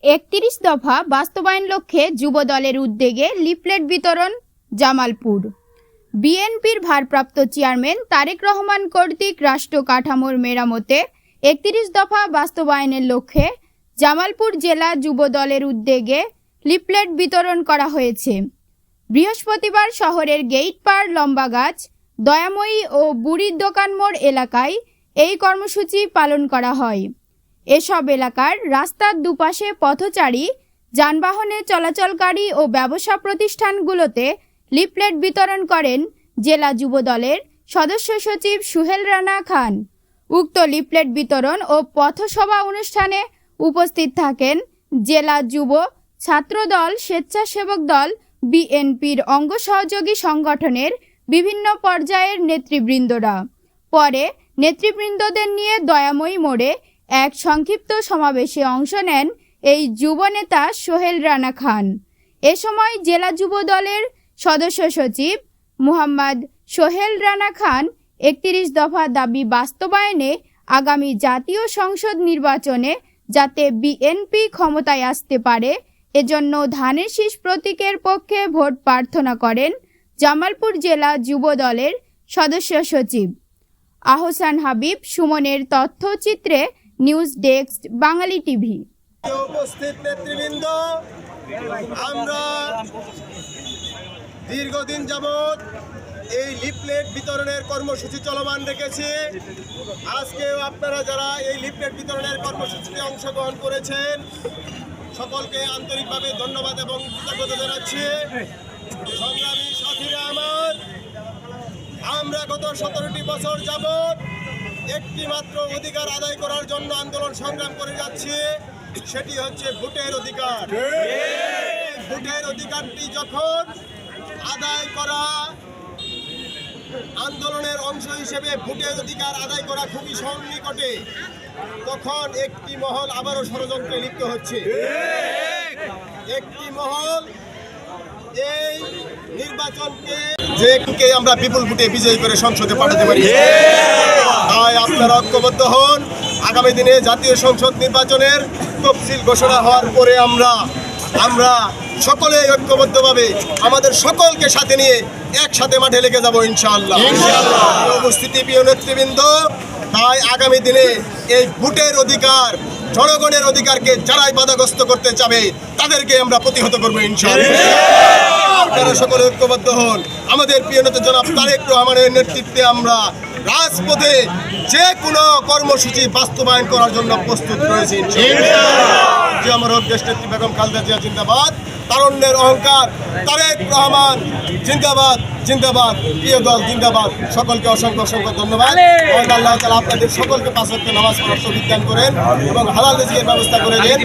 31 দফা বাস্তবায়ন লক্ষ্যে যুব দলের উদ্যোগে লিফলেট বিতরণ জামালপুর। বিএনপির ভারপ্রাপ্ত চেয়ারম্যান তারেক রহমান কর্তৃক রাষ্ট্র কাঠামোর মেরামতে 31 দফা বাস্তবায়নের লক্ষ্যে জামালপুর জেলা যুব দলের উদ্যোগে লিফলেট বিতরণ করা হয়েছে। বৃহস্পতিবার শহরের গেইট পার লম্বাগাছ, দয়াময়ী ও বুড়ির দোকান মোড় এলাকায় এই কর্মসূচি পালন করা হয়। এসব এলাকার রাস্তার দুপাশে পথচারী, যানবাহনে চলাচলকারী ও ব্যবসা প্রতিষ্ঠানগুলোতে লিফলেট বিতরণ করেন জেলা যুব দলের সদস্য সচিব সুহেল রানা খান। উক্ত লিফলেট বিতরণ ও পথসভা অনুষ্ঠানে উপস্থিত থাকেন জেলা যুব ছাত্রদল, স্বেচ্ছাসেবক দল, বিএনপির অঙ্গ সহযোগী সংগঠনের বিভিন্ন পর্যায়ের নেতৃবৃন্দরা। পরে নেতৃবৃন্দদের নিয়ে দয়াময়ী মোড়ে এক সংক্ষিপ্ত সমাবেশে অংশ নেন এই যুব নেতা সোহেল রানা খান। এ সময় জেলা যুব দলের সদস্য সচিব মোহাম্মদ সোহেল রানা খান 31 দফা দাবি বাস্তবায়নে আগামী জাতীয় সংসদ নির্বাচনে যাতে বিএনপি ক্ষমতায় আসতে পারে এজন্য ধানের শীষ প্রতীকের পক্ষে ভোট প্রার্থনা করেন জামালপুর জেলা যুব দলের সদস্য সচিব আহসান হাবিব সুমনের তথ্যচিত্রে নিউজ ডেস্ক বাঙালি টিভি। উপস্থিত নেতৃবৃন্দ, আমরা দীর্ঘদিন যাবৎ এই লিফলেট বিতরণের কর্মসূচি চলমান রেখেছি। আজকেও আপনারা যারা এই লিফলেট বিতরণের কর্মসূচিতে অংশগ্রহণ করেছেন সকলকে আন্তরিকভাবে ধন্যবাদ এবং কৃতজ্ঞতা জানাচ্ছি। সংগ্রামী সাথীরা আমার, আমরা গত 17টি বছর যাবৎ একটি মাত্র অধিকার আদায় করার জন্য আন্দোলন সংগ্রাম করে যাচ্ছি, সেটি হচ্ছে ভোটের অধিকার। ভোটের অধিকারটি যখন আদায় করা আন্দোলনের অংশ হিসেবে ভোটের অধিকার আদায় করা খুবই সন্নিকটে, তখন একটি মহল আবারও ষড়যন্ত্রে লিপ্ত হচ্ছে। একটি মহল এই নির্বাচনকে যে আমরা বিপুল ভোটে বিজয়ী করে সংসদে পাঠাতে পারি। তাই আপনারা ঐক্যবদ্ধ হন। আগামী দিনে জাতীয় সংসদ নির্বাচনের তফসিল ঘোষণা হওয়ার পরে আমরা সকলে ঐক্যবদ্ধভাবে আমাদের সকলকে সাথে নিয়ে একসাথে মাঠে লেগে যাব ইনশাআল্লাহ। উপস্থিতি প্রিয় নেতৃবৃন্দ, তাই আগামী দিনে এই ভোটের অধিকার, জনগণের অধিকারকে যারাই বাধাগ্রস্ত করতে চাবে তাদেরকে আমরা প্রতিহত করবো ইনশাআল্লাহ। আপনারা সকলে ঐক্যবদ্ধ হন। আমাদের প্রিয় নেতা জনাব তারেক রহমানের নেতৃত্বে আমরা রাজপথে যে কোনো কর্মসূচি বাস্তবায়ন করার জন্য প্রস্তুত রয়েছি যে আমার দেশ নেত্রী বেগম খালেদা জিয়া জিন্দাবাদ, তারুণ্যের অহংকার তারেক রহমান জিন্দাবাদ, জিন্দাবাদ, প্রিয় দল জিন্দাবাদ। সকলকে অসংখ্য অসংখ্য ধন্যবাদ। আল্লাহ তাআলা আপনাদের সকলকে 5 ওয়াক্ত নামাজ পড়ার তৌফিক দান করেন এবং হালাল রিজিকের ব্যবস্থা করে দেন।